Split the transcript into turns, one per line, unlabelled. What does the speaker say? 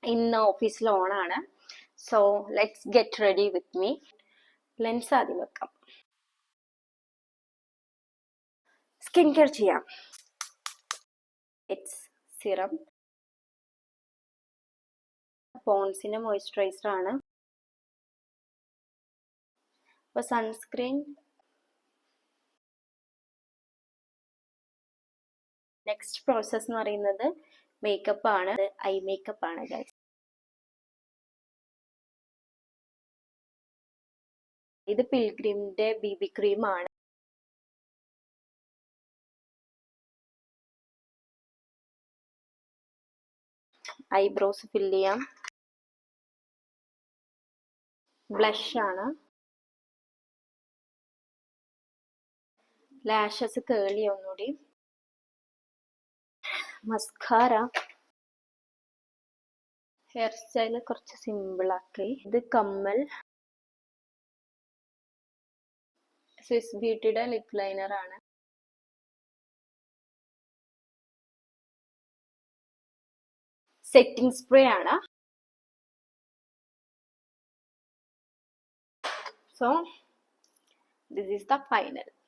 ഇന്ന് ഓഫീസിൽ ഓണാണ്. So let's get ready with me. Lens ആദ്യം വെക്കാം. സ്കിൻ കെയർ ചെയ്യാം. It's serum. പോൺസിന്റെ മോയ്സ്ചറൈസർ ആണ്. അപ്പൊ സൺസ്ക്രീൻ. നെക്സ്റ്റ് പ്രോസസ് എന്ന് പറയുന്നത് മേക്കപ്പ് ആണ്. ഐ മേക്കപ്പ് ആണ് ഗൈസ്. ഇത് പിൽഗ്രിമിന്റെ BB ക്രീം ആണ്. ഐബ്രോസ് ഫിൽ ചെയ്യാം. ബ്ലഷ് ആണ്. ലാഷസ് കേളി ഒന്നുകൂടി. മസ്കാര. ഹെയർ സ്റ്റൈല് കുറച്ച് സിമ്പിൾ ആക്കി. ഇത് കമ്മൽ. സ്വിസ് ബ്യൂട്ടിയുടെ ലിപ് ലൈനർ ആണ്. സെറ്റിംഗ് സ്പ്രേ ആണ്. So this is the final.